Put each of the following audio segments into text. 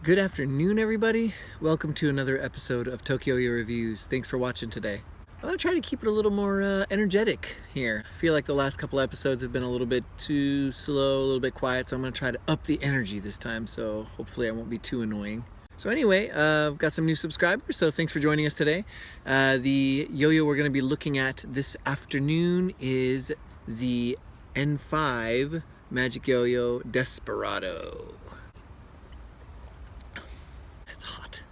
Good afternoon, everybody. Welcome to another episode of TokYo-Yo Reviews. Thanks for watching today. I'm going to try to keep it a little more energetic here. I feel like the last couple episodes have been a little bit too slow, a little bit quiet, so I'm going to try to up the energy this time, so hopefully I won't be too annoying. So anyway, I've got some new subscribers, so thanks for joining us today. The yo-yo we're going to be looking at this afternoon is the N5 Magic Yo-Yo Desperado. It's hot.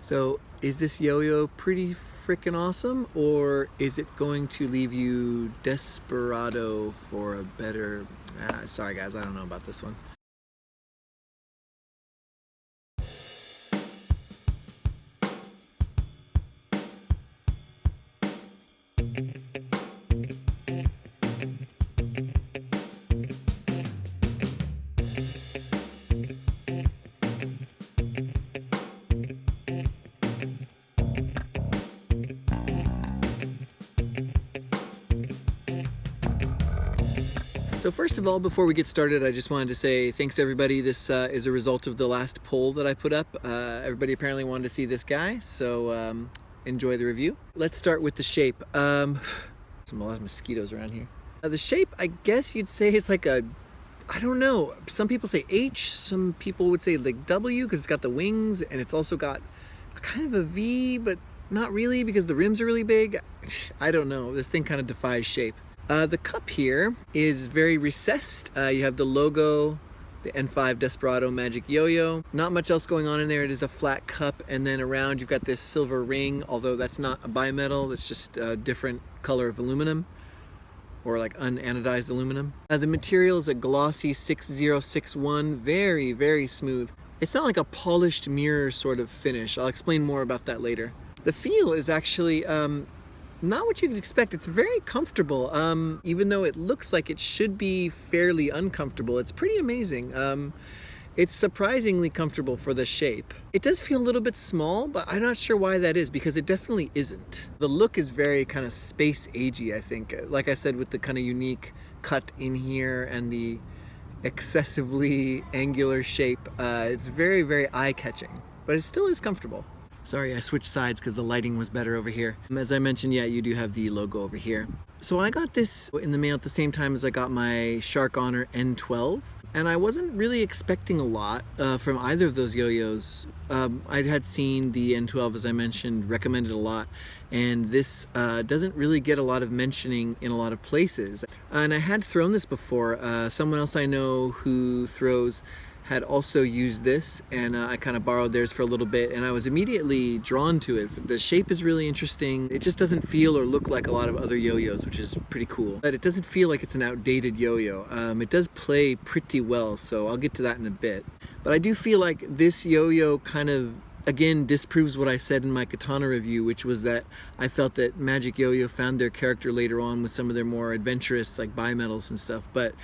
So is this yo-yo pretty freaking awesome, or is it going to leave you desperado for a better... sorry guys, I don't know about this one. So first of all, before we get started, I just wanted to say thanks to everybody. This is a result of the last poll that I put up. Everybody apparently wanted to see this guy, so enjoy the review. Let's start with the shape. Some a lot of mosquitoes around here. The shape, I guess you'd say, is like a, I don't know. Some people say H, some people would say like W because it's got the wings, and it's also got kind of a V, but not really because the rims are really big. I don't know. This thing kind of defies shape. The cup here is very recessed. You have the logo, the N5 Desperado Magic Yo-Yo. Not much else going on in there. It is a flat cup, and then around you've got this silver ring, although that's not a bimetal, it's just a different color of aluminum, or like unanodized aluminum. The material is a glossy 6061, very, very smooth. It's not like a polished mirror sort of finish. I'll explain more about that later. The feel is actually not what you'd expect. It's very comfortable, even though it looks like it should be fairly uncomfortable. It's pretty amazing. It's surprisingly comfortable for the shape. It does feel a little bit small, but I'm not sure why that is, because it definitely isn't. The look is very kind of space agey, I think. Like I said, with the kind of unique cut in here and the excessively angular shape, it's very, very eye-catching, but it still is comfortable. Sorry, I switched sides because the lighting was better over here. As I mentioned, yeah, you do have the logo over here. So I got this in the mail at the same time as I got my Shark Honor N12. And I wasn't really expecting a lot from either of those yo-yos. I had seen the N12, as I mentioned, recommended a lot. And this doesn't really get a lot of mentioning in a lot of places. And I had thrown this before. Someone else I know who throws had also used this, and I kind of borrowed theirs for a little bit, and I was immediately drawn to it. The shape is really interesting. It just doesn't feel or look like a lot of other yo-yos, which is pretty cool. But it doesn't feel like it's an outdated yo-yo. It does play pretty well, so I'll get to that in a bit. But I do feel like this yo-yo kind of, again, disproves what I said in my Katana review, which was that I felt that Magic Yo-Yo found their character later on with some of their more adventurous, like bimetals and stuff. But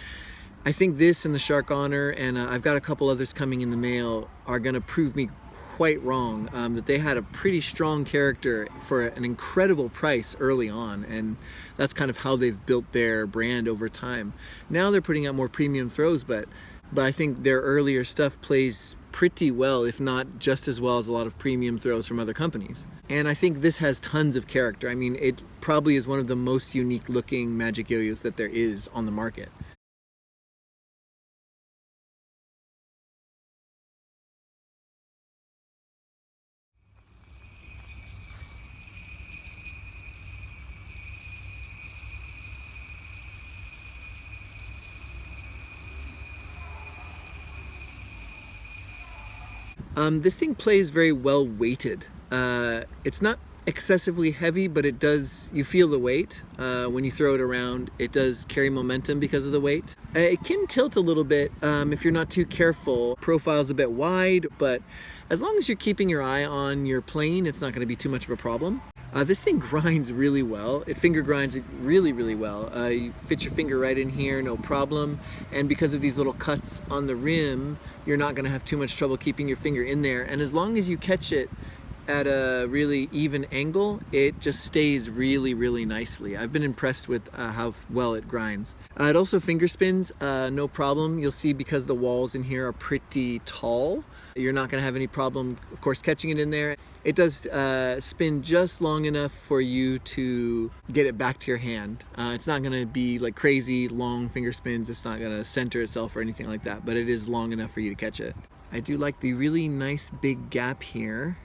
I think this and the Shark Honor, and I've got a couple others coming in the mail, are going to prove me quite wrong, that they had a pretty strong character for an incredible price early on, and that's kind of how they've built their brand over time. Now they're putting out more premium throws, but I think their earlier stuff plays pretty well, if not just as well as a lot of premium throws from other companies. And I think this has tons of character. I mean, it probably is one of the most unique looking Magic Yo-Yos that there is on the market. This thing plays very well weighted. It's not excessively heavy, but it does, you feel the weight. When you throw it around, it does carry momentum because of the weight. It can tilt a little bit if you're not too careful. Profile's a bit wide, but as long as you're keeping your eye on your plane, it's not going to be too much of a problem. This thing grinds really well. It finger grinds really, really well. You fit your finger right in here, no problem. And because of these little cuts on the rim, you're not gonna have too much trouble keeping your finger in there. And as long as you catch it at a really even angle, it just stays really, really nicely. I've been impressed with how well it grinds. It also finger spins, no problem. You'll see because the walls in here are pretty tall, You're not going to have any problem, of course, catching it in there. It does spin just long enough for you to get it back to your hand. It's not going to be like crazy long finger spins. It's not going to center itself or anything like that, but it is long enough for you to catch it. I do like the really nice big gap here.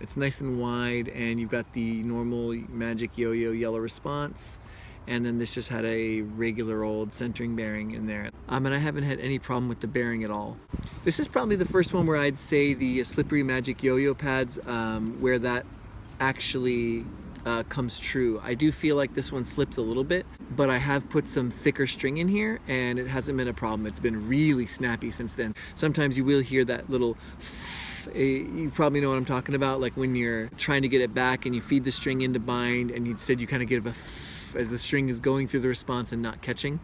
It's nice and wide, and you've got the normal Magic Yo-Yo yellow response, and then this just had a regular old centering bearing in there. And I haven't had any problem with the bearing at all. This is probably the first one where I'd say the slippery Magic Yo-Yo pads, where that actually comes true. I do feel like this one slips a little bit, but I have put some thicker string in here and it hasn't been a problem. It's been really snappy since then. Sometimes you will hear that little, you probably know what I'm talking about, like when you're trying to get it back and you feed the string into bind and instead you kind of give a as the string is going through the response and not catching.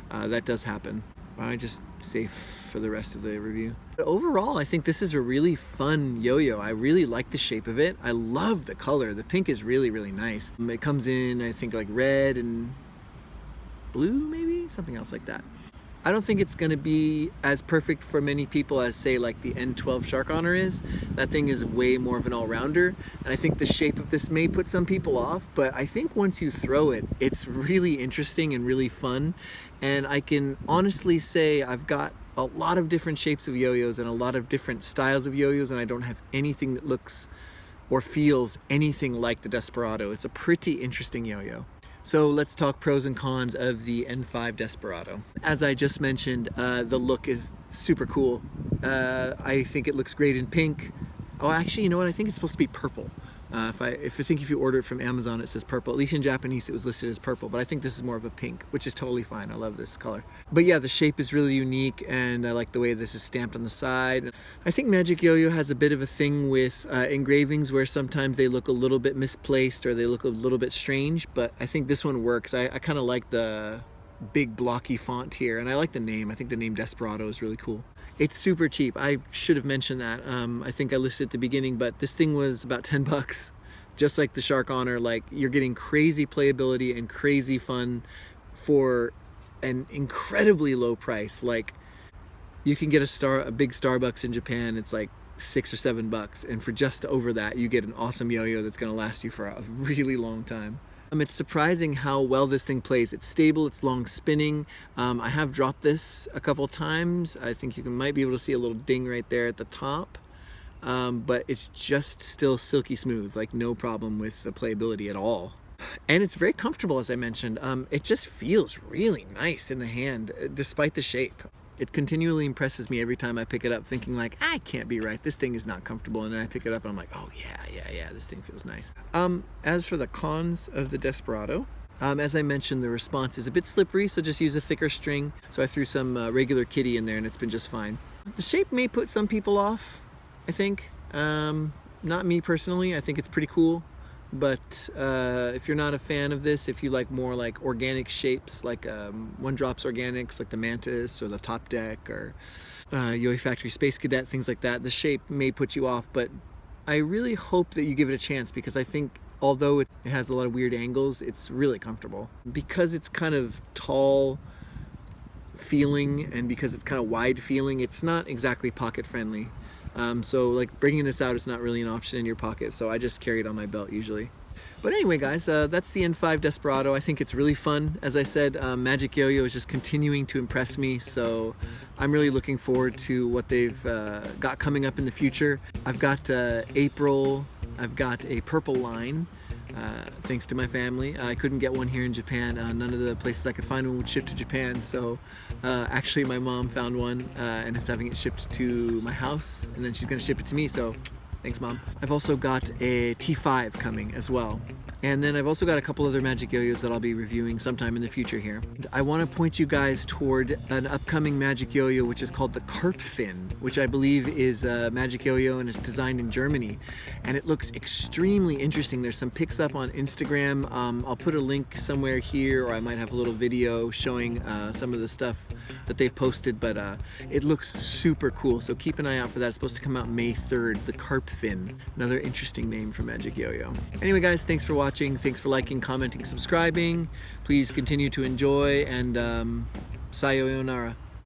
That does happen. I just say for the rest of the review. But overall, I think this is a really fun yo-yo. I really like the shape of it. I love the color. The pink is really, really nice. It comes in, I think, like red and blue, maybe? Something else like that. I don't think it's going to be as perfect for many people as, say, like the N12 Shark Honor is. That thing is way more of an all-rounder, and I think the shape of this may put some people off, but I think once you throw it, it's really interesting and really fun. And I can honestly say I've got a lot of different shapes of yo-yos and a lot of different styles of yo-yos, and I don't have anything that looks or feels anything like the Desperado. It's a pretty interesting yo-yo. So let's talk pros and cons of the N5 Desperado. As I just mentioned, the look is super cool. I think it looks great in pink. Oh, actually, you know what? I think it's supposed to be purple. If you order it from Amazon, it says purple. At least in Japanese, it was listed as purple, but I think this is more of a pink, which is totally fine. I love this color. But yeah, the shape is really unique, and I like the way this is stamped on the side. I think Magic Yo-Yo has a bit of a thing with engravings where sometimes they look a little bit misplaced or they look a little bit strange, but I think this one works. I kind of like the big blocky font here, and I like the name. I think the name Desperado is really cool. It's super cheap. I should have mentioned that. I think I listed at the beginning, but this thing was about 10 bucks. Just like the Shark Honor, like you're getting crazy playability and crazy fun for an incredibly low price. Like you can get a big Starbucks in Japan, it's like $6 or $7, and for just over that, you get an awesome yo-yo that's gonna last you for a really long time. It's surprising how well this thing plays. It's stable, it's long spinning. I have dropped this a couple times. I think you might be able to see a little ding right there at the top. But it's just still silky smooth, like no problem with the playability at all. And it's very comfortable, as I mentioned. It just feels really nice in the hand, despite the shape. It continually impresses me every time I pick it up, thinking like, I can't be right, this thing is not comfortable. And then I pick it up and I'm like, oh yeah, this thing feels nice. As for the cons of the Desperado, as I mentioned, the response is a bit slippery, so just use a thicker string. So I threw some regular kitty in there and it's been just fine. The shape may put some people off, I think. Not me personally, I think it's pretty cool. But if you're not a fan of this, if you like more like organic shapes, like One Drops Organics, like the Mantis or the Top Deck or Yoyo Factory Space Cadet, things like that, the shape may put you off, but I really hope that you give it a chance, because I think although it has a lot of weird angles, it's really comfortable. Because it's kind of tall feeling and because it's kind of wide feeling, it's not exactly pocket friendly. So like bringing this out is not really an option in your pocket, so I just carry it on my belt usually. But anyway guys, that's the N5 Desperado. I think it's really fun. As I said, Magic Yo-Yo is just continuing to impress me, so I'm really looking forward to what they've got coming up in the future. I've got April, I've got a purple line, thanks to my family. I couldn't get one here in Japan. None of the places I could find one would ship to Japan, so actually my mom found one and is having it shipped to my house, and then she's gonna ship it to me, so thanks Mom. I've also got a T5 coming as well. And then I've also got a couple other Magic Yo-Yos that I'll be reviewing sometime in the future here. I want to point you guys toward an upcoming Magic Yo-Yo which is called the Carpfin, which I believe is a Magic Yo-Yo and it's designed in Germany. And it looks extremely interesting. There's some pics up on Instagram. I'll put a link somewhere here, or I might have a little video showing some of the stuff that they've posted, but it looks super cool. So keep an eye out for that. It's supposed to come out May 3rd, the Carpfin. Another interesting name for Magic Yo-Yo. Anyway guys, thanks for watching. Thanks for liking, commenting, subscribing. Please continue to enjoy, and sayonara.